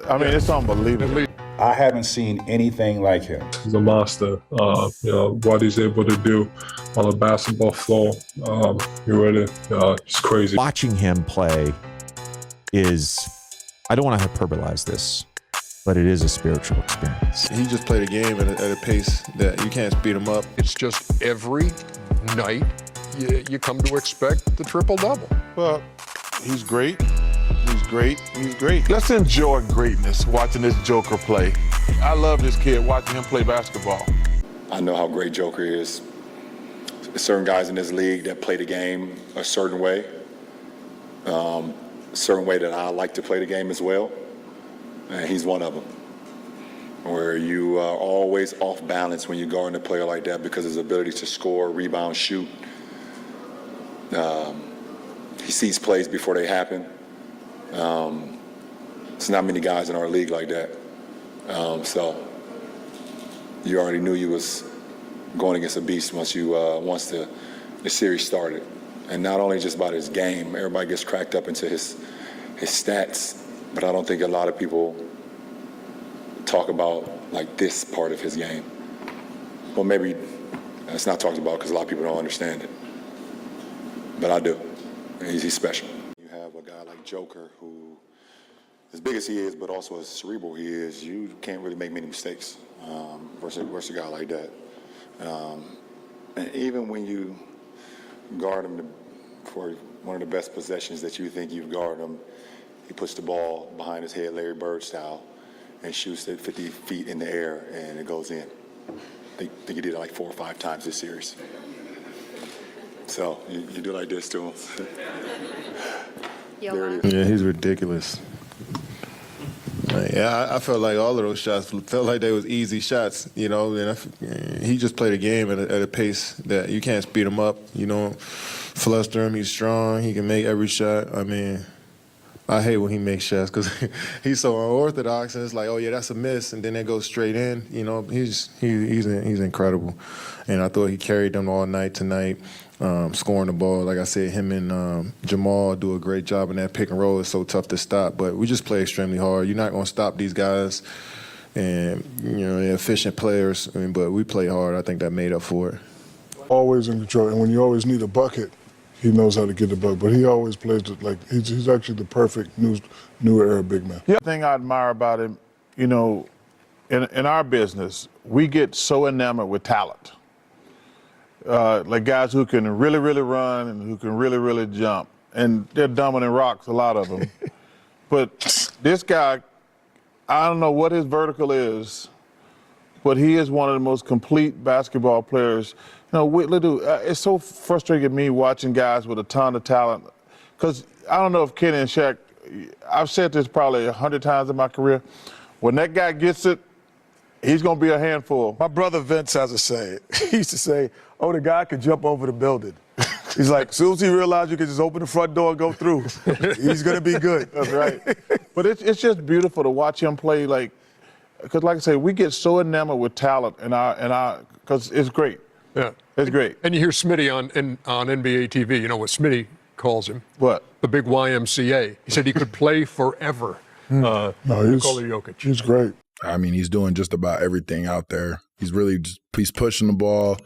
I mean, it's unbelievable. I haven't seen anything like him. He's a monster. What he's able to do on the basketball floor, it's crazy. Watching him play is, I don't want to hyperbolize this, but it is a spiritual experience. He just played a game at a pace that you can't speed him up. It's just every night you come to expect the triple-double. Well, he's great. He's great. He's great. Let's enjoy greatness watching this Joker play. I love this kid watching him play basketball. I know how great Joker is. There's certain guys in this league that play the game a certain way that I like to play the game as well, and he's one of them. Where you are always off balance when you guard a player like that because of his ability to score, rebound, shoot. He sees plays before they happen. There's not many guys in our league like that. So you already knew you was going against a beast once the series started. And not only just about his game, everybody gets cracked up into his stats, but I don't think a lot of people talk about like this part of his game. Well, maybe it's not talked about because a lot of people don't understand it. But I do. He's special. You have a guy like Joker who, as big as he is, but also as cerebral he is, you can't really make many mistakes versus a guy like that. And even when you guard him for one of the best possessions that you think you've guarded him, he puts the ball behind his head, Larry Bird style, and shoots it 50 feet in the air, and it goes in. I think he did it like 4 or 5 times this series. So you do like this to him. There it is. Yeah, he's ridiculous. Yeah, I felt like all of those shots felt like they was easy shots, and he just played a game at a pace that you can't speed him up. You don't fluster him. He's strong. He can make every shot. I mean, I hate when he makes shots because he's so unorthodox, and it's like, oh yeah, that's a miss, and then it goes straight in. He's incredible, and I thought he carried them all night tonight. Scoring the ball, like I said, him and Jamal do a great job in that pick and roll. It's so tough to stop, but we just play extremely hard. You're not going to stop these guys, and they're efficient players. But we play hard. I think that made up for it. Always in control, and when you always need a bucket, he knows how to get the bucket. But he always plays it like he's actually the perfect new era big man. The thing I admire about him, in our business, we get so enamored with talent. Like guys who can really, really run and who can really, really jump. And they're dominant rocks, a lot of them. But this guy, I don't know what his vertical is, but he is one of the most complete basketball players. It's so frustrating to me watching guys with a ton of talent. Because I don't know if Kenny and Shaq, I've said this probably 100 times in my career, when that guy gets it, he's going to be a handful. My brother Vince has a saying. He used to say, oh, the guy could jump over the building. He's like, as soon as he realized you could just open the front door and go through, he's going to be good. That's right. But it's just beautiful to watch him play, because like I say, we get so enamored with talent because it's great. Yeah. It's great. And you hear Smitty on NBA TV, you know what Smitty calls him? What? The big YMCA. He said he could play forever. Nikola Jokic. He's great. I mean, he's doing just about everything out there. He's pushing the ball.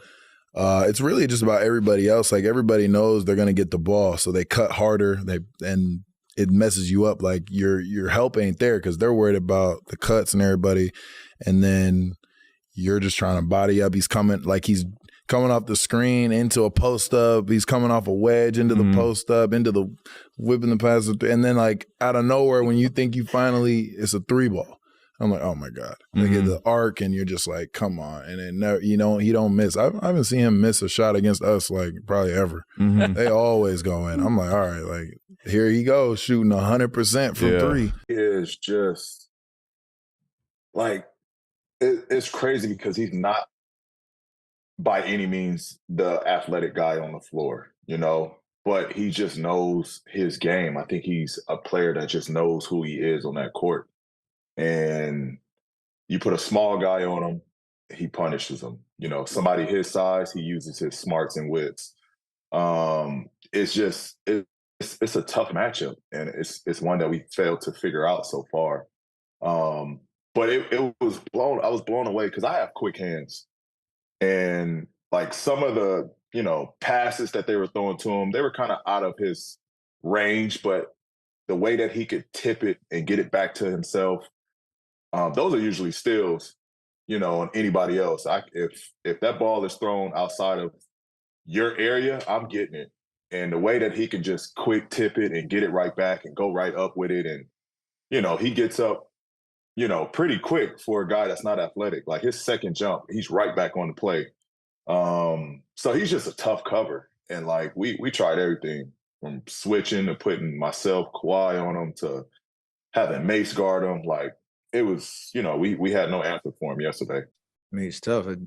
It's really just about everybody else. Like, everybody knows they're going to get the ball, so they cut harder. And it messes you up. Like, your help ain't there because they're worried about the cuts and everybody. And then you're just trying to body up. He's coming off the screen into a post up. He's coming off a wedge into the post up, into the whipping the pass. And then, like, out of nowhere, when you think it's a 3-ball. I'm like, oh my God. They get the arc and you're just like, come on. And then, he don't miss. I haven't seen him miss a shot against us, like, probably ever. They always go in. I'm like, all right, like, here he goes shooting 100% from 3. It's just like, it's crazy because he's not by any means the athletic guy on the floor, but he just knows his game. I think he's a player that just knows who he is on that court. And you put a small guy on him, he punishes him. Somebody his size, he uses his smarts and wits. It's a tough matchup, and it's one that we failed to figure out so far. but it was blown. I was blown away because I have quick hands, and like some of the passes that they were throwing to him, they were kind of out of his range, but the way that he could tip it and get it back to himself, those are usually steals, on anybody else. If that ball is thrown outside of your area, I'm getting it. And the way that he can just quick tip it and get it right back and go right up with it, and he gets up, pretty quick for a guy that's not athletic. Like his second jump, he's right back on the play. So he's just a tough cover. And like we tried everything from switching to putting myself, Kawhi on him to having Mace guard him. Like it was, we had no answer for him yesterday. I mean, it's tough. It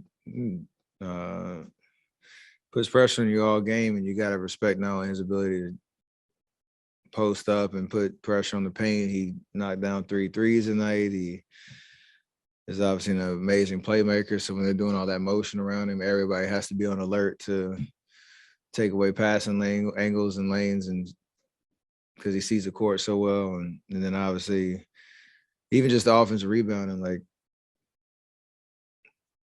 puts pressure on you all game, and you got to respect not only his ability to post up and put pressure on the paint. He knocked down 3 threes tonight. He is obviously an amazing playmaker. So when they're doing all that motion around him, everybody has to be on alert to take away passing angles and lanes, and because he sees the court so well. And then obviously even just the offensive rebounding, like,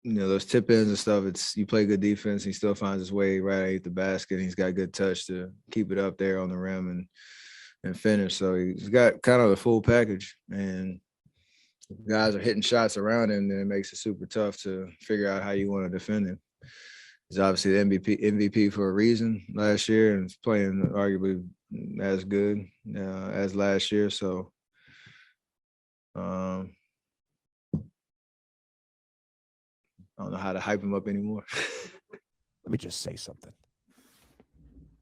those tip ins and stuff, you play good defense, he still finds his way right underneath the basket. He's got good touch to keep it up there on the rim and finish. So he's got kind of the full package, and guys are hitting shots around him, then it makes it super tough to figure out how you want to defend him. He's obviously the MVP for a reason last year, and he's playing arguably as good as last year. So I don't know how to hype him up anymore. Let me just say something.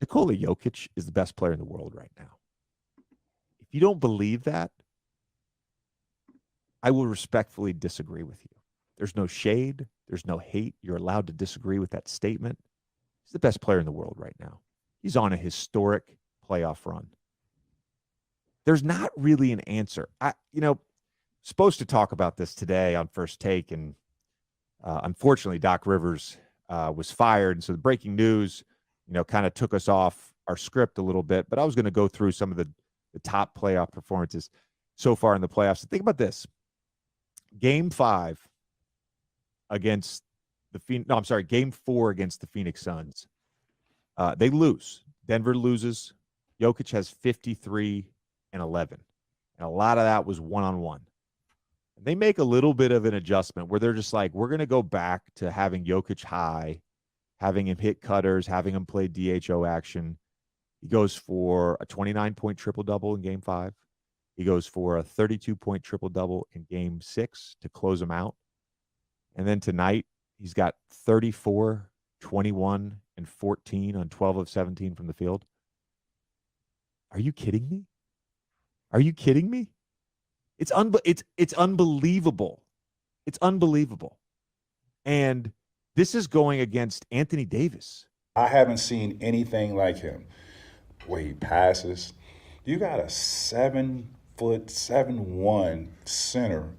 Nikola Jokic is the best player in the world right now. If you don't believe that, I will respectfully disagree with you. There's no shade. There's no hate. You're allowed to disagree with that statement. He's the best player in the world right now. He's on a historic playoff run. There's not really an answer. Supposed to talk about this today on First Take, and unfortunately, Doc Rivers was fired. And so the breaking news, kind of took us off our script a little bit. But I was going to go through some of the top playoff performances so far in the playoffs. So think about this. Game 4 against the Phoenix Suns. They lose. Denver loses. Jokic has 53 and 11. And a lot of that was one-on-one. They make a little bit of an adjustment where they're just like, we're going to go back to having Jokic high, having him hit cutters, having him play DHO action. He goes for a 29-point triple-double in Game 5. He goes for a 32-point triple-double in Game 6 to close him out. And then tonight, he's got 34, 21, and 14 on 12 of 17 from the field. Are you kidding me? Are you kidding me? It's unbelievable. It's unbelievable. And this is going against Anthony Davis. I haven't seen anything like him where he passes. You got a 7'1" center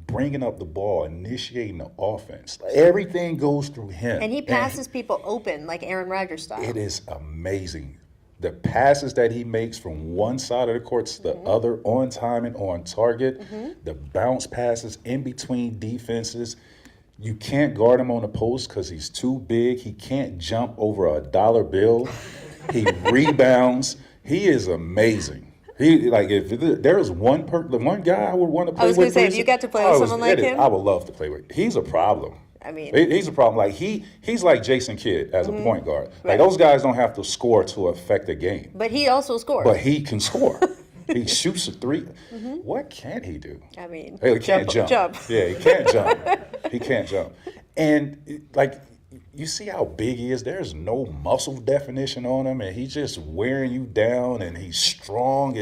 bringing up the ball, initiating the offense. Everything goes through him. And he passes people open like Aaron Rodgers style. It is amazing. The passes that he makes from one side of the court to the other, on time and on target, the bounce passes in between defenses. You can't guard him on the post because he's too big. He can't jump over a dollar bill. He rebounds. He is amazing. If there was the one guy I would want to play with. I was going to say, if you got to play with someone like him, I would love to play with. He's a problem. I mean, he's a problem. Like he's like Jason Kidd as a point guard. Like those guys don't have to score to affect a game. But he also scores. But he can score. He shoots a three. What can't he do? I mean, he can't jump. Yeah, he can't jump. He can't jump. And you see how big he is. There's no muscle definition on him, and he's just wearing you down. And he's strong.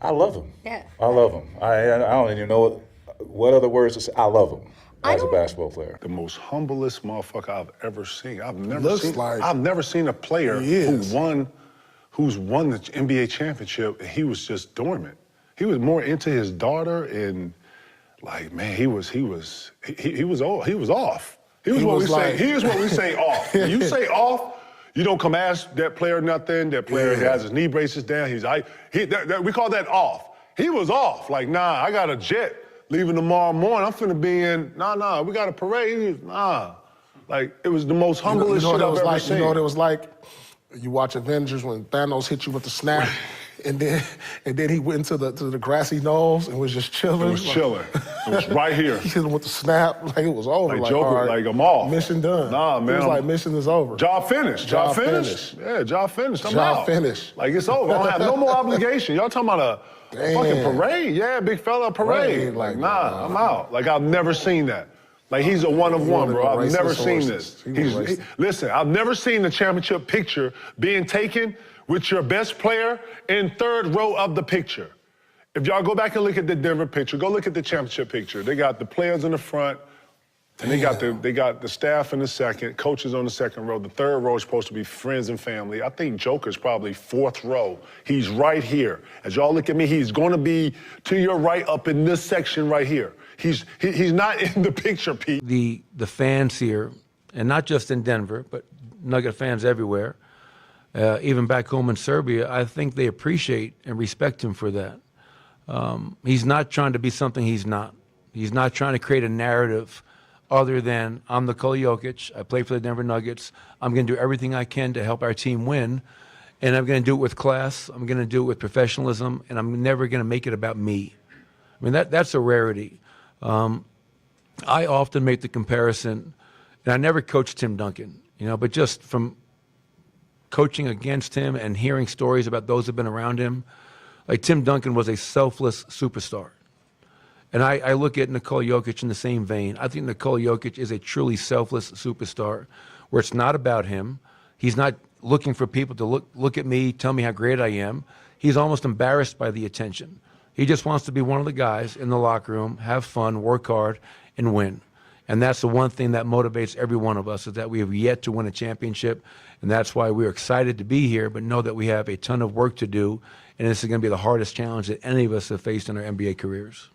I love him. Yeah, I love him. I don't even know what other words to say. I love him. As a basketball player. The most humblest motherfucker I've ever seen. I've never seen a player who's won the NBA championship, and he was just dormant. He was more into his daughter, and he was off. Here's what we say off. When you say off, you don't come ask that player nothing. That player has his knee braces down. We call that off. He was off. Like, nah, I got a jet. leaving tomorrow morning. I'm finna be in, nah, we got a parade. Nah. Like, it was the most humblest shit I've ever seen. You know what it was like? You watch Avengers when Thanos hit you with the snap, and then he went to the grassy knolls and was just chilling. It was chilling. It was right here. He hit him with the snap, like it was over. Like Joker, all right, like I'm off. Mission done. Nah, man. It was like mission is over. Job finished. Job finished. Yeah, job finished. I'm Job out. finished. Like, it's over. I don't have no more obligation. Y'all talking about a fucking parade? Yeah, big fella parade. Like, nah, I'm out. Like, I've never seen that. Like, he's a one of one, bro. I've never seen this. Listen, I've never seen the championship picture being taken with your best player in third row of the picture. If y'all go back and look at the Denver picture, go look at the championship picture. They got the players in the front, and they got the staff in the second, coaches on the second row. The third row is supposed to be friends and family. I think Joker's probably fourth row. He's right here. As y'all look at me, he's going to be to your right up in this section right here. He's not in the picture, Pete. The fans here, and not just in Denver, but Nugget fans everywhere, even back home in Serbia, I think they appreciate and respect him for that. He's not trying to be something he's not. He's not trying to create a narrative other than, I'm Nikola Jokic, I play for the Denver Nuggets, I'm going to do everything I can to help our team win, and I'm going to do it with class, I'm going to do it with professionalism, and I'm never going to make it about me. I mean, that's a rarity. I often make the comparison, and I never coached Tim Duncan, but just from coaching against him and hearing stories about those who've been around him, like Tim Duncan was a selfless superstar. And I look at Nikola Jokic in the same vein. I think Nikola Jokic is a truly selfless superstar where it's not about him. He's not looking for people to look at me, tell me how great I am. He's almost embarrassed by the attention. He just wants to be one of the guys in the locker room, have fun, work hard, and win. And that's the one thing that motivates every one of us, is that we have yet to win a championship. And that's why we're excited to be here, but know that we have a ton of work to do. And this is going to be the hardest challenge that any of us have faced in our NBA careers.